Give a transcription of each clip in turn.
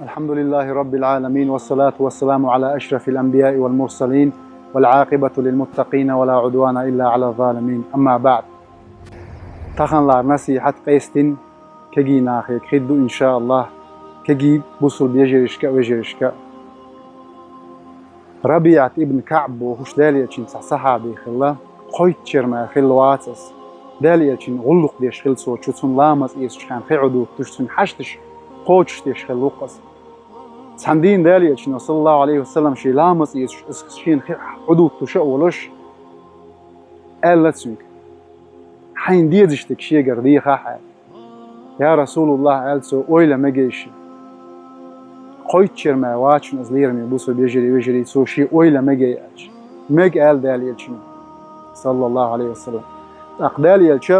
الحمد لله رب العالمين، والصلاة والسلام على أشرف الأنبياء والمرسلين، والعاقبة للمتقين ولا عدوان إلا على الظالمين. أما بعد، تخنلار نصيحة قيستين كجي ناخيك خدو إن شاء الله كجي بوصل بيجرشك ويجرشك. ربيعة ابن كعب وهش داليتشين صحابي خلا قويت شرما خل واتس داليتشين غلق ديش خل صوت شتون لامس إيش كان خعدو تشتون حشتش قوتش ديش خل وقص سندين داليتشين صلى الله عليه وسلم شي لامس إيش شين حدود تشأولش قال لا تسويك حين ديزشتك شي قردي خاحة يا رسول الله قال سو أويلا مجيش قويت شرما واتشن أزليرمي بوسو بيجري سو شي أويلا مجيش مج قال داليتشين صلى الله عليه وسلم أقداليتش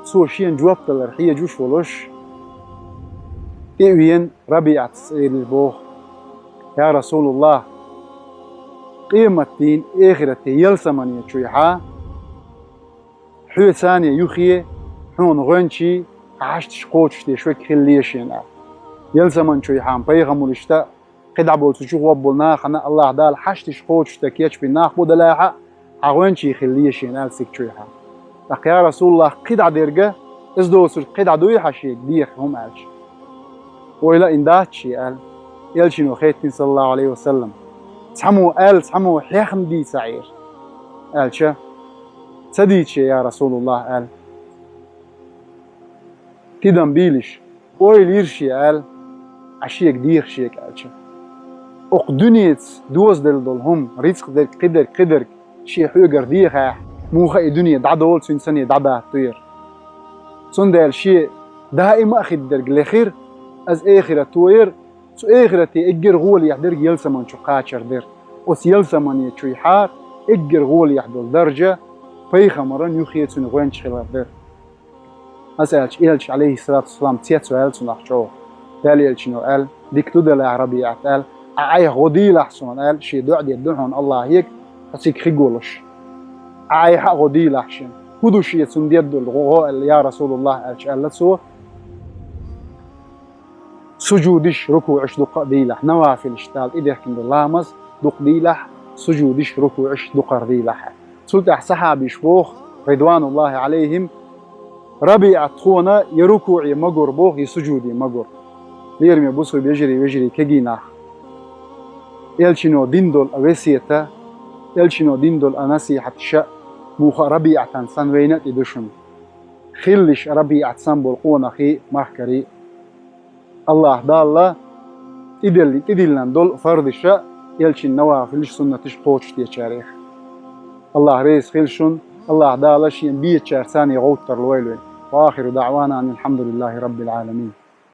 سو شين جوابت الرحية جوش ولش إيوين ربيعة سير البوخ يا رسول الله قيمة دين إخرتي يلسمني تشويحا حو ثانية يخيه حون غنشي عشتش قوتش دي شوك خليشين يلزمن تشويحا بيغم ولشتا قد عبول تشوف وبولنا خنا الله دال حشتش قوتش تكيتش بناخ بودلاحا عغنشي خليشين ألسك تشويحا لك يا رسول الله قد عديرجا ازدوسر قد عدوي حشيك ديخ هم ألش وإلا إن داتشي قال يلشنو خيتين صلى الله عليه وسلم تحمو حيخم دي سعير قال شا تديتشي يا رسول الله قال كده مبيلش ويل يرشي قال عشيك ديخ شيك قال شا اقدنيت دوز دلهم رزق دل قدر شي حوجر ديخ موخا الدنيا دعدول سنسني دعدا طير سندال شي دائما أخذ درج لخير از آخرة توير سو آخرتي اجر غول يحضر يلسمن شو قاتشر در وس يلسمن يشوي حار اجر غول يحضر درجة فيخا مرن يخيتون غوينش خلال در أسألش إلش عليه الصلاة والسلام تيت سؤال سنحشوه تالي إلشنو قال ديك تدل عربي قال أعي غدي لحسون قال شي دعد يدعون الله هيك حسيك خيقولش أعي حق غدي لحشن هدو شي سنديد الغوغو يا رسول الله إلش قال لسو سجودش ركوعش دق ديلح نوافل اشتال إذا كنت لامز دق ديلح سجودش ركوعش دقر ديلح سلطة صحابي شبوخ رضوان الله عليهم ربيع تخونا يركوعي مقر بوخ يسجودي مقر ليرمي بوسو بيجري كجيناخ يلشنو ديندول أوسيتا يلشنو ديندول أناسيحة شاء موخ ربيع تنسان وينات إدوشن خلش ربيع تنسان بالقونا خي محكري الله دالله إدلنا دول فرد الشاء يلشن نوافلش سنتش قوتش تيشاريخ الله ريس خلشن الله دالله شين بيتشار ثاني غوتر الويلوين وآخر دعوانا أن الحمد لله رب العالمين.